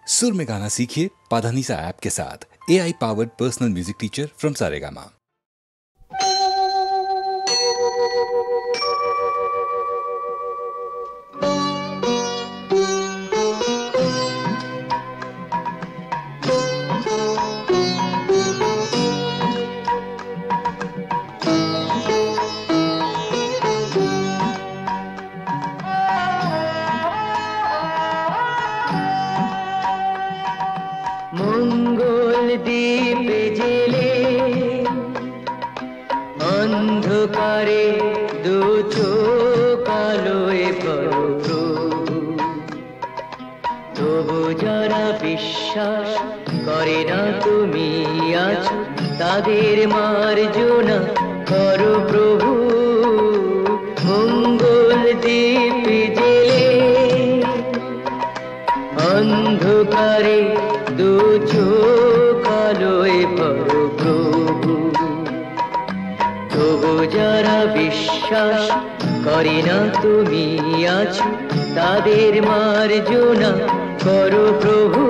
सुर में गाना सीखिए पाधानीसा ऐप के साथ। AI powered personal music teacher from Saregama. दीप जले अंधकारे दो चोख आलोय प्रभु তবু যারা বিশ্বাস করে না তুমি আছো তাদের মার্জনা করো প্রভু মঙ্গল দীপ জেলে অন্ধকারে দু চোখ আলোয় প্রভু তবু যারা বিশ্বাস করে না তুমি আছো তাদের মার্জনা করো প্রভু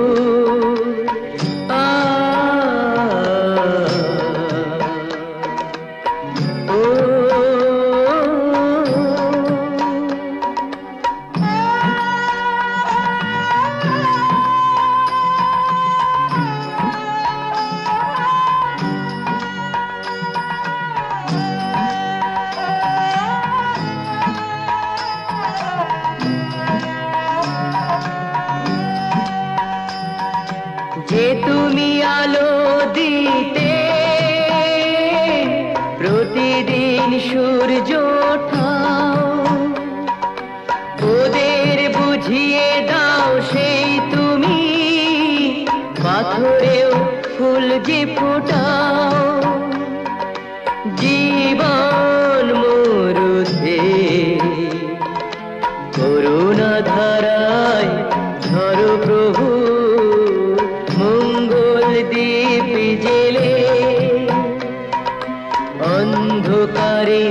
যে তুমি আলো দিতে প্রতিদিন সূর্য ওঠাও ওদের বুঝিয়ে দাও সেই তুমি পাথরেও ফুল যে ফোটাও জীবন মরুতে করুণা ধারায় ধরো প্রভু দীপ জেলে অন্ধকারে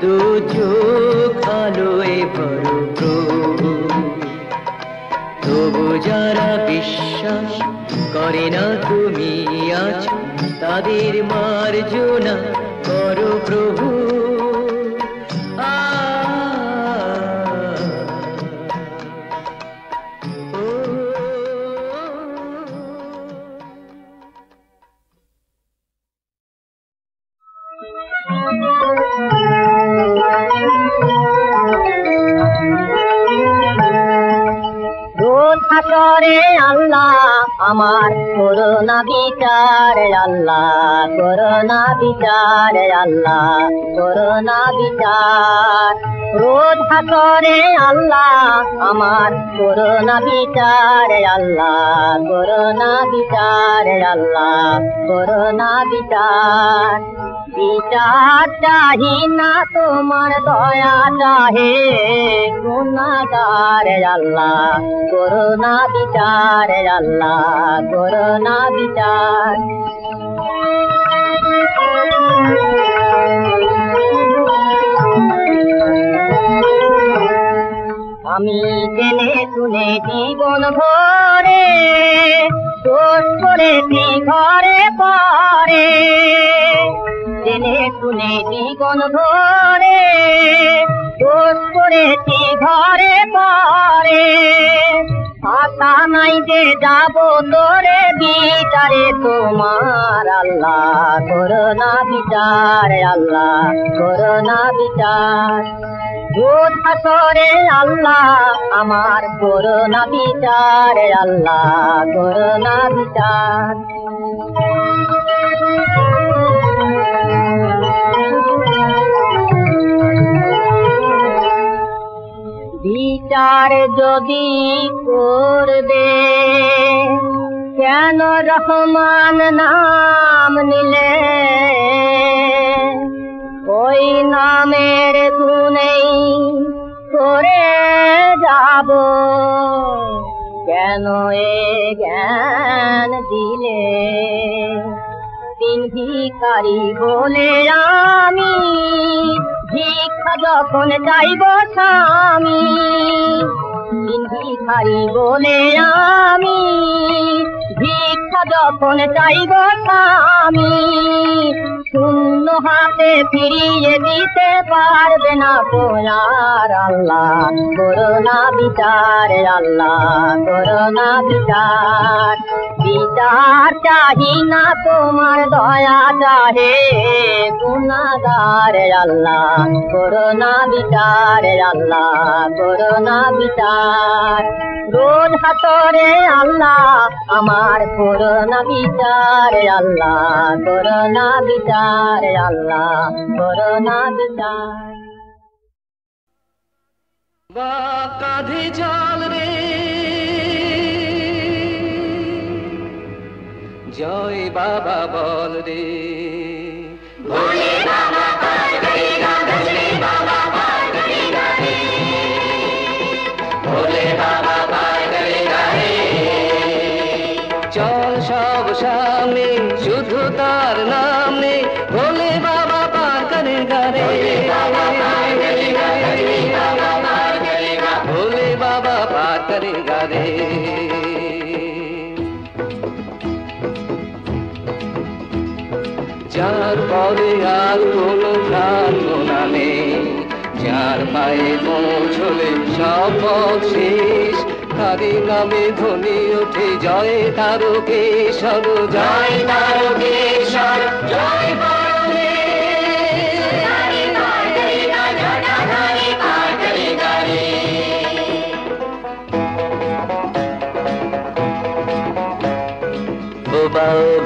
দু চোখ আলোয় ভরো প্রভু তবু যারা বিশ্বাস করে না তুমি আছো তাদের মার্জনা করো প্রভু করে আল্লাহ আমার করোনা বিচার আল্লাহ করোনা বিচার আল্লাহ করোনা বিচার রোজ করে আল্লাহ আমার করোনা বিচার আল্লাহ করোনা বিচার আল্লাহ করোনা বিচার বিচার চাহি না তোমার দয়া চাহে গুনাহগার আল্লাহ করোনা বিচার আল্লাহ করোনা বিচার আমি জেনে শুনে জীবন ভরে দোষ করেছি ঘরে পরে জেনে শুনে জীবন ভরে দোষ করেছি ঘরে পরে আশা নাই যে যাব তোরে বিচারে তোমার আল্লাহ করোনা বিচার আল্লাহ করোনা বিচার রোজ হাসরে আল্লাহ আমার করোনা বিচার আল্লাহ করোনা বিচার বিচার যদি করবে কেন রহমান নাম নিলে ওই নামের গুণেই করে যাব কেন এ জ্ঞান দিলে তিন ভিখারি বলে আমি ভিক্ষা যখন চাইব স্বামী তিন ভিখারি বলে আমি যখন চাইব আমি শূন্য হাতে ফিরিয়ে দিতে পারবে না তোমার আল্লাহ করোনা বিচার আল্লাহ করোনা বিচার বিচার চাহি না তোমার দয়া চাহে গুনাহগার আল্লাহ করোনা বিচার আল্লাহ করোনা বিচার রোজ হাতরে আল্লাহ আমার করোনা বিচার আল্লাহ করোনা বিচার আল্লাহ করোনা বিচার বা কাঁধে জল রে জয় বাবা বল রে ভোলে বাবা পার করেগা ভোলে বাবা পার করেগা রে ভোলে বাবা পার করেগা রে চল সব সামনে শুধু তার নাম নে ভোলে বাবা পার করেগা রে ভোলে বাবা পার করেগা রে যার পরে আর কোনো প্রার্থনা নেই যার পায়ে পৌঁছলে সব পথ শেষ তারি নামে ধ্বনি ওঠে জয় তারকেশ্বর জয় তারকেশ্বর জয়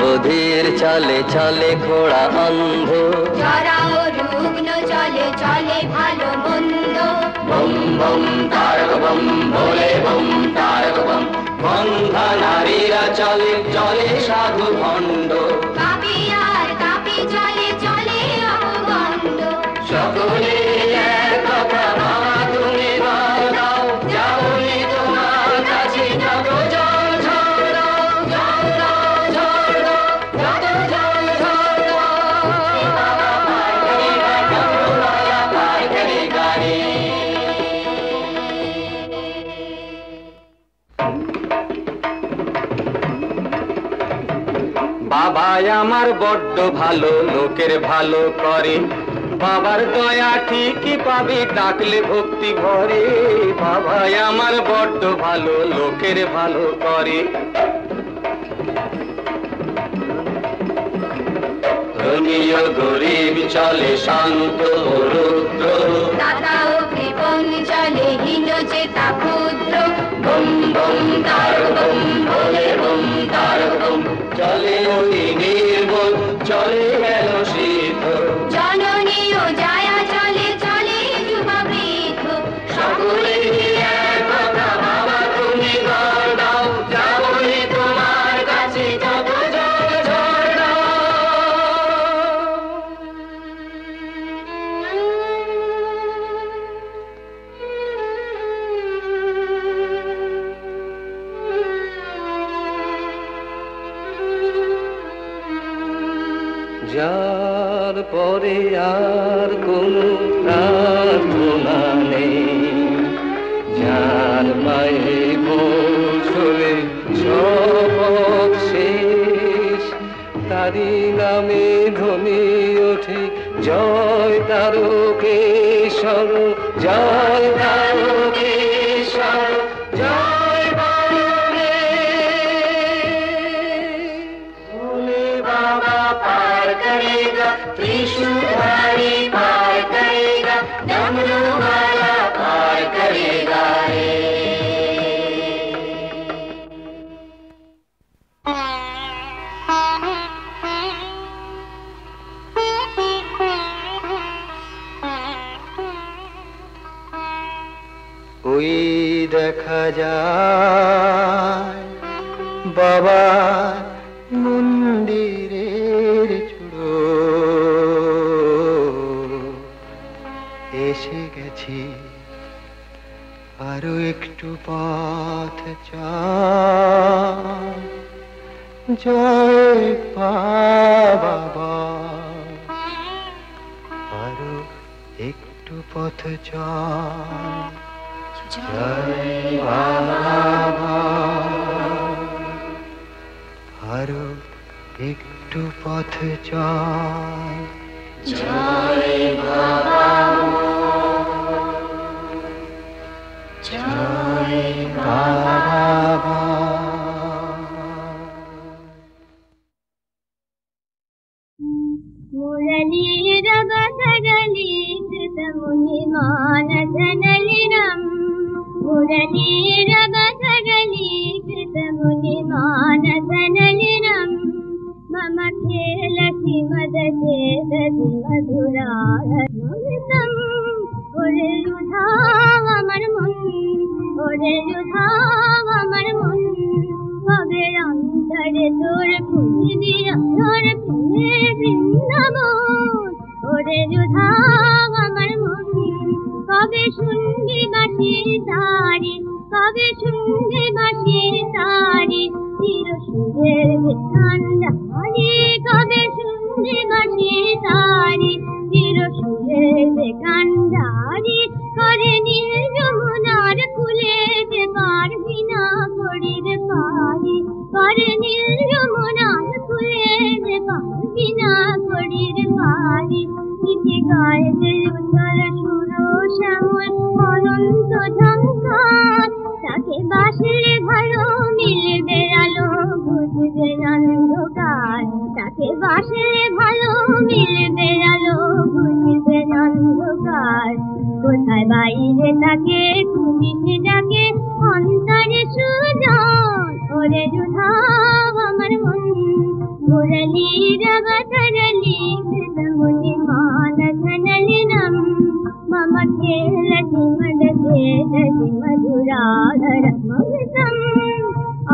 বধির চলে চলে ঘোড়া অন্ধ যারাও রুগ্ন চলে চলে ভালো মন্দ বম বম তারক বম ভোলে বম তারক বম বন্ধা নারীরা চলে চলে সাধু ভণ্ড কাপি আর কাপি চলে চলে অবগণ্ড সকলে এক কথা বাবা তুমি বল দাও যাওনি তোমার কাছে যত জল ঝড় দাও জল দাও ঝড় দাও যত জল ঝড় দাও পার করে গাড়ি বাবা আমার বড্ড ভালো লোকের ভালো করে বাবার দয়া ঠিকই পাবি ডাকলে ভক্তি ভরে বাবা আমার বড্ড ভালো লোকের ভালো করে ধনীয় গরিব চলে শান্ত রুদ্র দাতা ও কৃপণ চলে হীন চেতা ক্ষুদ্র বম বম তারক বম ভোলে বম তারক বম চলে অতি নির্মল চলে গেল সিদ্ধ জননী ও জায়া চলে চলে যুবা বৃদ্ধ সকলে এক কথা বাবা তুমি বল দাও যাবনি তোমার কাছে যত জল ঝড় দাও যার পরে আর কোনো প্রার্থনা নেই যার পায়ে পৌঁছলে সব শেষ তারি নামে ধ্বনি ওঠে জয় তারকেশ্বর জয় তারকেশ্বর জয় বলে ভোলে বাবা पार करेगा त्रिशूलधारी पार करेगा डमरू वाला पार करेगा रे ওই দেখা যায় বাবা মন্দিরের চূড়ো এসে গেছি আরো একটু পথ চাই জয় বাবা আরো একটু পথ চাই জয় বাবা আরো একটু পথ চল। জয় বাবা জয় বাবা। मुरलीरवसरली कृतमुनिमानधनलिनम् मुरलीरवसरली कृतमुनिमानधनलिनम् मम खेलसि मदचेतसि मधुरामृतम् ওরে লুধাও আমার মন ওরে লুধাও আমার মন কবে অন্তরে তোর খুঁজবি তোর প্রেমে বৃন্দাবন ওরে লুধাও আমার মন কবে শুনবি বাঁশি তারি কবে শুনবি বাঁশি তারি চির সুরের কান্ডারি কবে শুনবি বাঁশি তারি চির সুরের কান্ডারি করে নীল যমুনার কুলে যে পারবি না করির পারি করে নীল যমুনার কুলে যে পারবি না করির পারি নিচে গায়ে যে উজ্জ্বল সুর শ্যামল অনন্ত ঝঙ্কার তাকে বাসলে ভালো মিলবে আলো বুঝবে অন্ধকার তাকে বাসলে ভালো মিলবে আলো বুঝবে অন্ধকার কোথায় বাইরে তাকে পুলিশ ডাকে অন্তরে সুজন ওরে লুধাও আমার মন মুরলীর অবতরলি कृतमुनिमानधनलिनम् मम खेलसि मदचेतसि मधुराधरमृतम्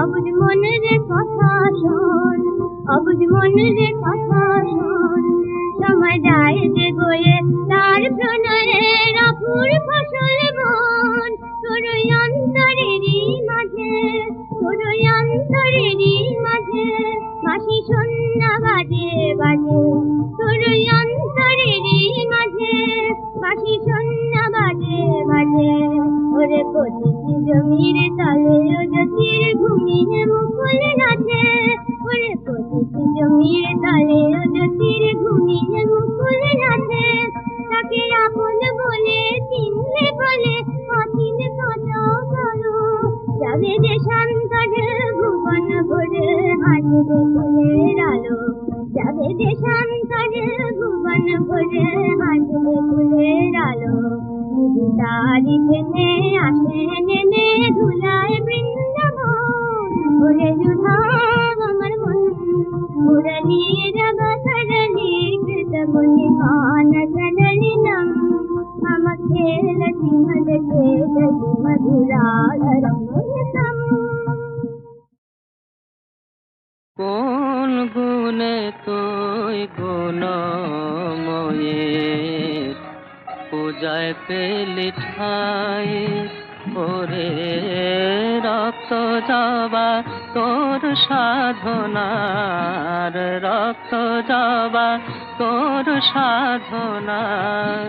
অবুঝ মনের কথা শোন অবুঝ মনের কথা শোন সময় যায় যে গয়ে তার প্রণয়ের অপুর ফসল বন তোর অন্তরেরই মাঝে তোর অন্তরেরই মাঝে বাঁশি সন্ধ্যা বাজে বাজে তোর অন্তরেরই মাঝে বাঁশি সন্ধ্যা বাজে বাজে ওরে প্রতিটি জমির তলে জ্যোতির ঘুমিয়ে মুকুল নাচে ওরে প্রতিটি জমির তলে জ্যোতির ঘুমিয়ে মুকুল নাচে তাকে আপন বলে চিনলে বলে অচিন কত বলো যাবে যে শান্তরে ভুবন ভরে হাসবে ফুলের আলো যাবে যে শান্তরে ভুবন ভরে হাসবে ফুলের আলো তারি থেমে আসে নেমে ধুলায় বৃন্দাবন ওরে লুধাও আমার মন মুরলীর অবতরলি कृतमुनिमानधनलिनम् मम खेलसि मदचेतसि मधुराधरमृतम् কোন গুণে তুই গুণময়ের পূজায় পেলি ঠাই ওরে রক্ত যাবা তোর সাধনার রক্ত যাবা তোর সাধনার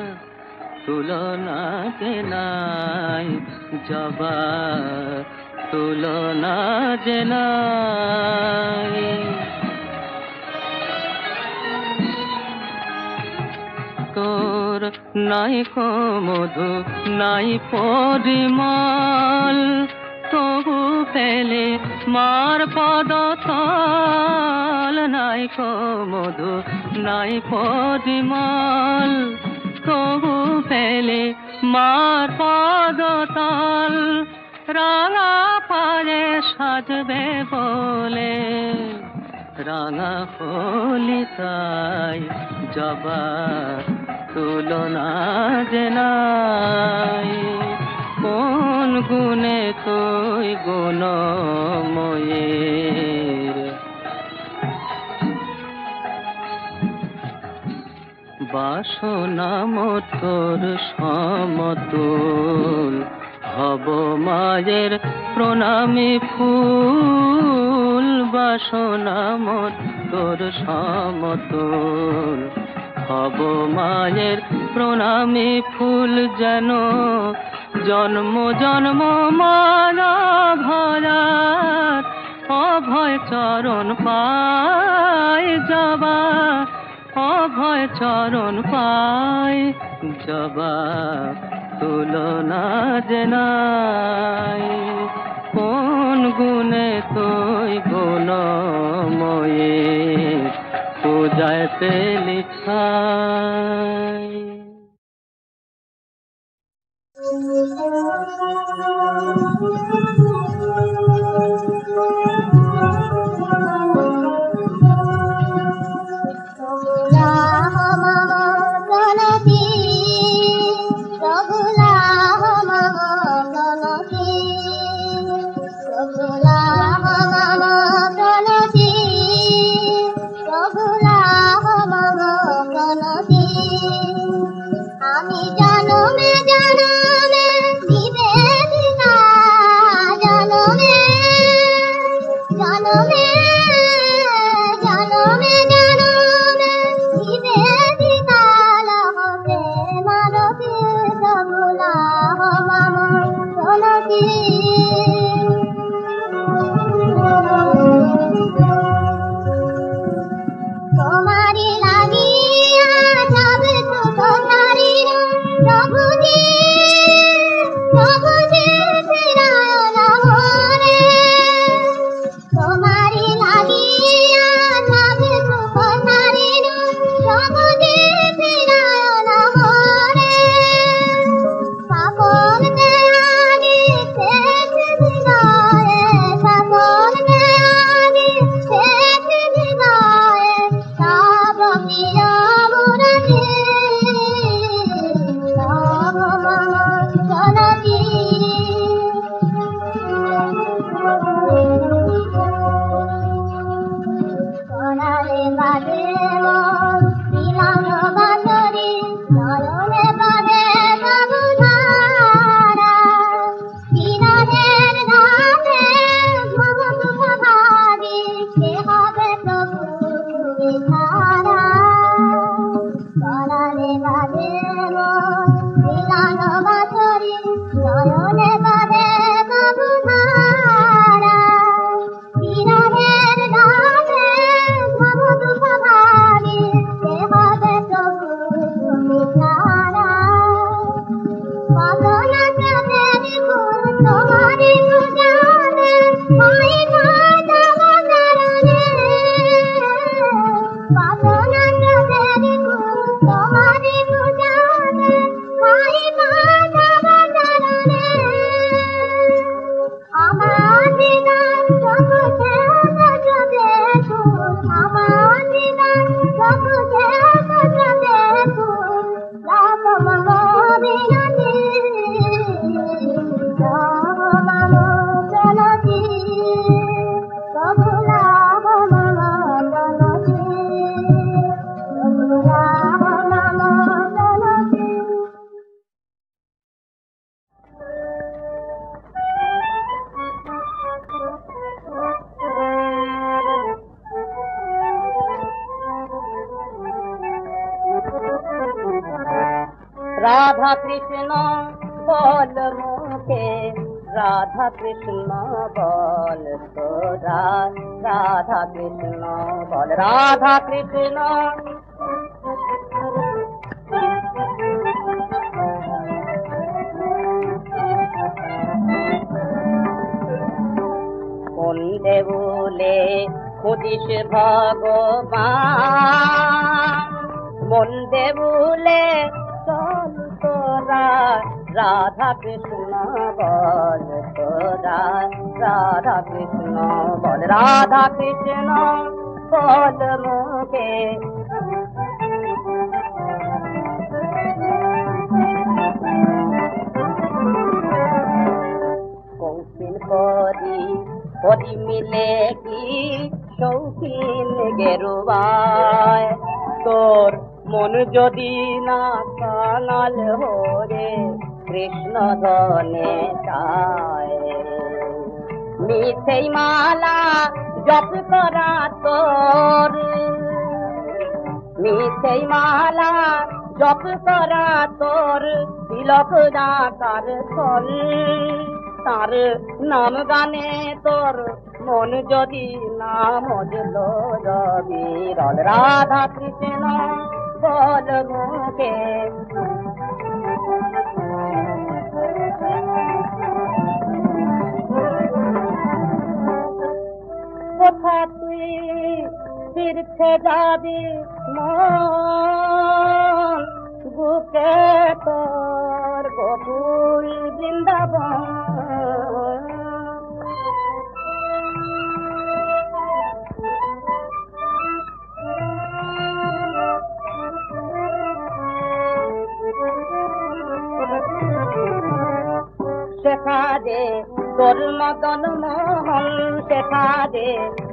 তুলনা যে নাই যাবা তুলনা যে নাই তোর নাই কো মধু নাই পরিমল তবু পেলে মার পদতল নাই কো মধু নাই পরিমল তবু পেলে মার পদতল রাঙা পায়ে সাজবে বলে রাঙা হলি তাই জবা তুলনা যে নাই কোন গুণে তুই গুণময়ের বাসনা মতোর সমতুল হব মায়ের প্রণামী ফুল বাসনা মতোর সমতুল হব মায়ের প্রণামী ফুল যেন জন্ম জন্ম মালা ভরার অভয় চরণ পায় জবা, অভয় চরণ পায় জবা, তুলনা যে নাই। কোন গুণে তুই গুণময়ী, পূজায় পেলি ঠাই। আমি জনমে জনমে নিবেদিতা, জনমে জনমে জনমে জনমে নিবেদিতা, লহতে মারতি সবুলা মাম জনতি। তোমারি লাগিয়া যাবে সুখ সারির প্রভুজি, প্রভুজি ফিরায় না মোরে। তোমারি লাগিয়া যাবে সুখ সারির প্রভুজি ফিরায় না মোরে। সকল দেয়াগি শেষ বিদায়ে, সকল দেয়াগি শেষ বিদায়ে, তব প্রিয় মুরতি, তব মম চলতি। করালে বাজে মন দিলাম বাঁশরি, নয়নে বাজে তবু ধারা। বিরহের রাতে ভব সুখ ভাগি, সে হবে প্রভু তুমি ছাড়া। করালে বাজে মন দিলাম বাঁশরি, নয়নে বাজে তবু ধারা। বিরহের রাতে ভব সুখ ভাগি, সে হবে প্রভু তুমি ছাড়া। কত না চাঁদের ফুল তোমারি পূজাতে, হয় মাধব চরণে। কত না চাঁদের ফুল তোমারি পূজাতে, হয় মাধব চরণে। আমার দিদার চোখে সজবে ফুল, আমার দিদার চোখে সজবে ফুল, লাভ মম বিনতি, লাভ মম চলতি, প্রভু লাভ মম চলতি, প্রভু লাভ মম চলতি। রাধা কৃষ্ণ বল মুখে, রাধা কৃষ্ণ বল তোরা, রাধা কৃষ্ণ বল, রাধা কৃষ্ণ। কোন দেউলে খুঁজিস ভগবান, মন দেউলে চল তোরা, রাধা কৃষ্ণ বল তোরা, রাধা কৃষ্ণ বল, রাধা কৃষ্ণ বল মুখে। কৌশিল করি করি মিলে কি শৌখিন গেরুবায়, তোর মন যদি না কাঙাল হরে কৃষ্ণ ধনে চায়। মিথ্যেই মালা জপ করা তোর, মিথ্যেই মালা জপ করা তোর, তিলক ডাকার ফল। তার নাম গানে তোর মন যদি না মজল বিরল রাধা কৃষ্ণ বল মুখে কোথা তুই ফিরছে যাবি মন বুকে তোর গোকুল বৃন্দাবন শেখা দে তোর মদন মোহন শেখা দে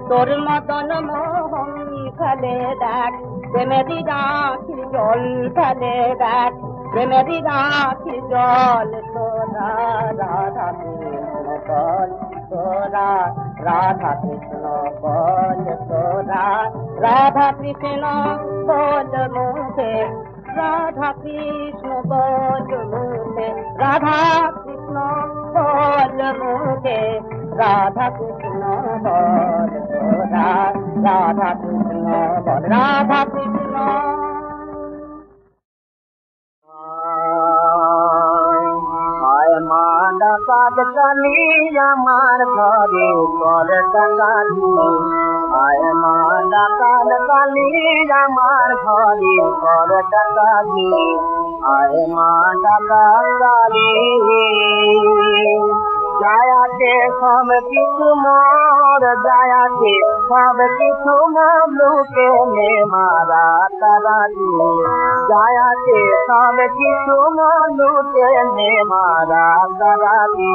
তোর মদন মোহন ফেলে দেখ প্রেমেরি রাখি জল ফেলে দেখ প্রেমেরি রাখি জল তোরা রাধা কৃষ্ণ বল তোরা রাধা কৃষ্ণ বল তোরা রাধা কৃষ্ণ বল মুখে রাধা কৃষ্ণ বল মুখে রাধা কৃষ্ণ বল মুখে রাধা কৃষ্ণ বল তোরা রাধা কৃষ্ণ বল রাধা কৃষ্ণ আয় মা ডাকাত কালী আমার ঘরে কর ডাকাতি আয় মা ডাকাত কালী আমার ঘরে কর ডাকাতি আয় মা ডাকাত কালী जायाते सब किछु मोर जायाते सब किछु मोर लूटे में मारा तराजी जायाते सब किछु मोर लूटे में मारा तराजी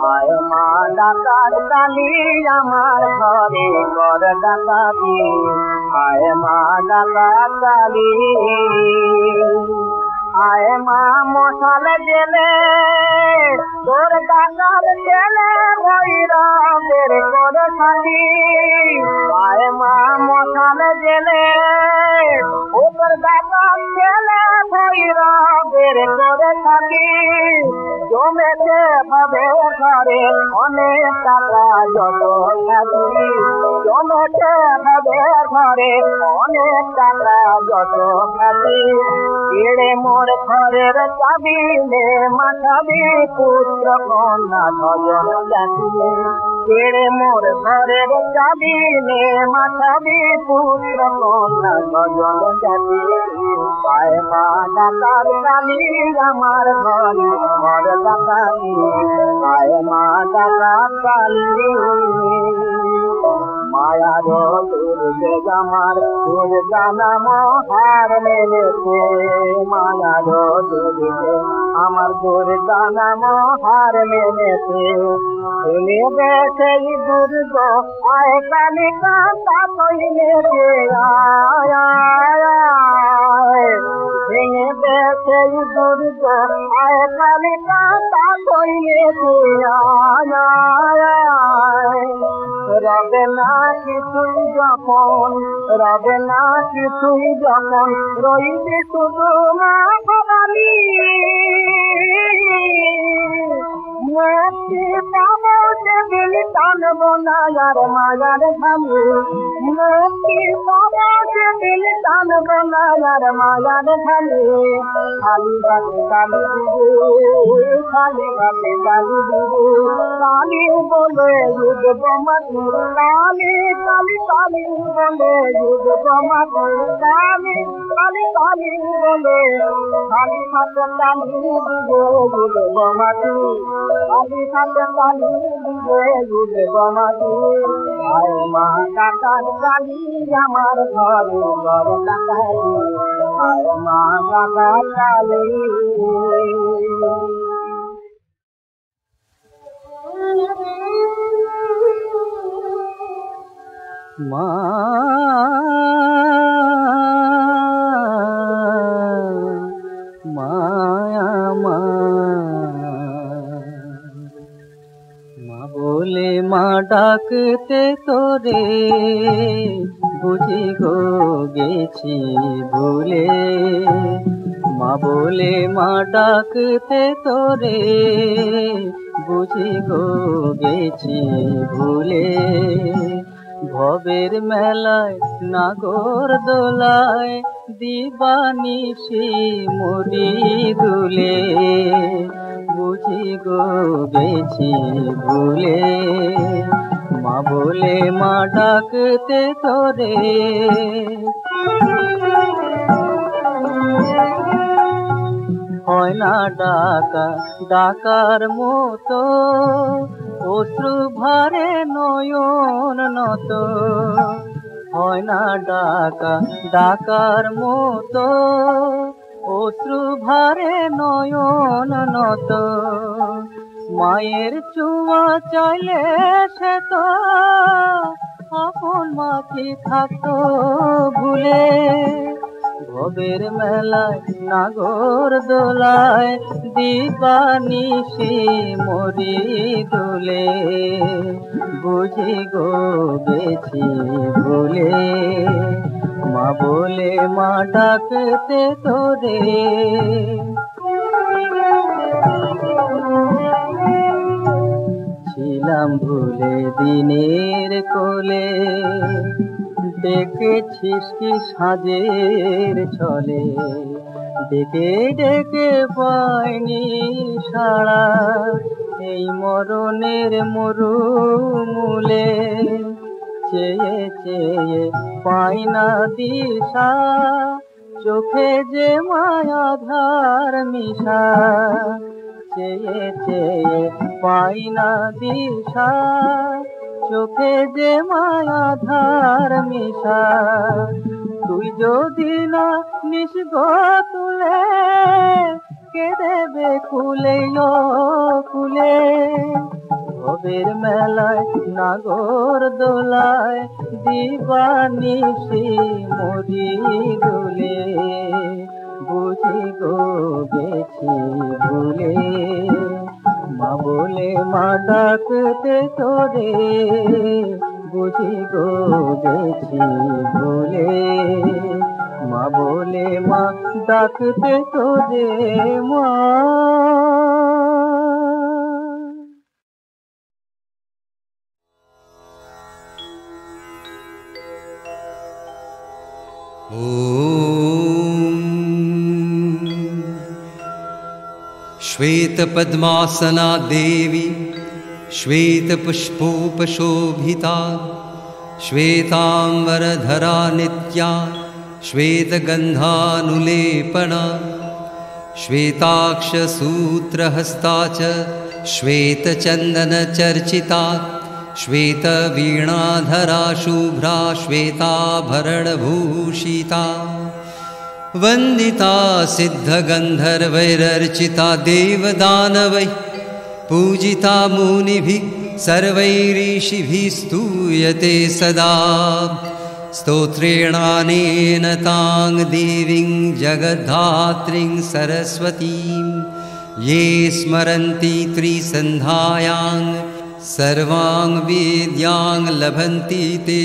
आय मा डाकात काली আমার ঘরে কর ডাকাতি আয় মা ডাকাত কালী आय माँ मशाल जेले তোর ডাকাত জেলে ভৈরা বের করে থাকি আয় মা মশাল জেলে ওপর ডাকাত জেলে ভৈরা বের করে থাকি জমেছে ভাবে ঘরে অনেক টাকা যত থাকি জমেছে ভাবে ঘরে অনেক টাকা যত থাকি এড়ে মোর ঘরের চাবি নে মাথাবি পুত্র কন্যা ভজন জাতিলে এড়ে মোর ঘরের চাবি নে মাথাবি পুত্র কন্যা ভজন জাতিলে আয় মা ডাকাত কালী আমার ঘরে ঘর ডাকাতি আয় মা ডাকাত কালী মায়ার দুর্গে আমার দুর্গা নাম হার মেলেছে মায়ার দুর্গে আমার দুর্গা নাম হার মেলেছে শুনে দেখে দুর্গ আয় কালী কান্তা কইলেছে ভেঙে দেখে দুর্গ আয় কালী কান্তা কইলেছে রবে না কিছুই যখন রবে না কিছুই যখন রইবে শুধু মা ভবানী মুক্তি পাবো সেদিন টানবো না আর মায়ার ধামি মুক্তি পাবো সেদিন টানবো না আর মায়ার ধামি খালি বাতে কালি দিবে খালি বাতে কালি দিবে কালি বলে যুদ্ধ মাতু কালি কালি কালি বলে যুদ্ধ মাতু কালি কালি কালি বলে খালি হাতে কালি দিবে যুদ্ধ মাতু কালি হাতে কালি দিবে যুদ্ধ মাতু আয় মা ডাকাত কালী আমার ঘরে ঘর ডাকাতি আয় মা ডাকাত কালী মা মায়া মা বলে মা ডাকতে তোরে বুঝি গো গেছি ভুলে মা বলে মা ডাকতে তোরে বুঝি গো গেছি ভুলে ভবের মেলায় নাগর দোলায় দিবানিশি মরি দুলে বুঝি গো গেছি ভুলে মা বলে মা ডাকতে তোরে হয় না ডাকা ডাকার মতো অশ্রু ভারে নয়ন নত হয় না ডাকা ডাকার মতো অশ্রু ভারে নয়ন নত মায়ের চুমা চাইলে সে তো আপন মাকে থাকতো ভুলে ভবের মেলায় নাগর দোলায় দিবানিশি মরি দুলে বুঝি গো গেছি ভুলে মা বলে মা ডাকতে তোরে ছিলাম ভুলে দিনের কোলে দেখেছিস কি সাজের ছলে ডেকে ডেকে পাইনি সাড়া এই মরণের মরুমূলে চেয়ে চেয়ে পাই না দিশা চোখে যে মায়াধার মিশা চেয়ে চেয়ে পাই না দিশা চোখে যে মায়াধার মিশা তুই যদি না নিসব তুলে কে দেবে কুলে কুলে ভবের মেলায় নাগর দোলায় দিবানিশি মরি দুলে বুঝি গো গেছি ভুলে মা বলে মা ডাকতে তোরে বুঝি গো গেছি ভুলে মা বলে মা ডাকতে তোরে মা श्वेत पद्मासना देवी श्वेत पुष्पोपशोभिता श्वेतांबरधरा नित्या श्वेत गंधानुलेपना श्वेताक्षसूत्रहस्ता च श्वेत चंदन चर्चिता श्वेत वीणाधरा शुभ्रा श्वेताभरणभूषिता वंदिता सिद्धगंधर्वैरर्चिता देवदानवैः पूजिता मुनिभिः सर्वैरीशिभिः स्तूयते सदा स्तोत्रेणानेन तां देवीं जगद्धात्रीं सरस्वतीं ये स्मरन्ति त्रिसन्ध्यायां सर्वां वेद्यां लभन्ति ते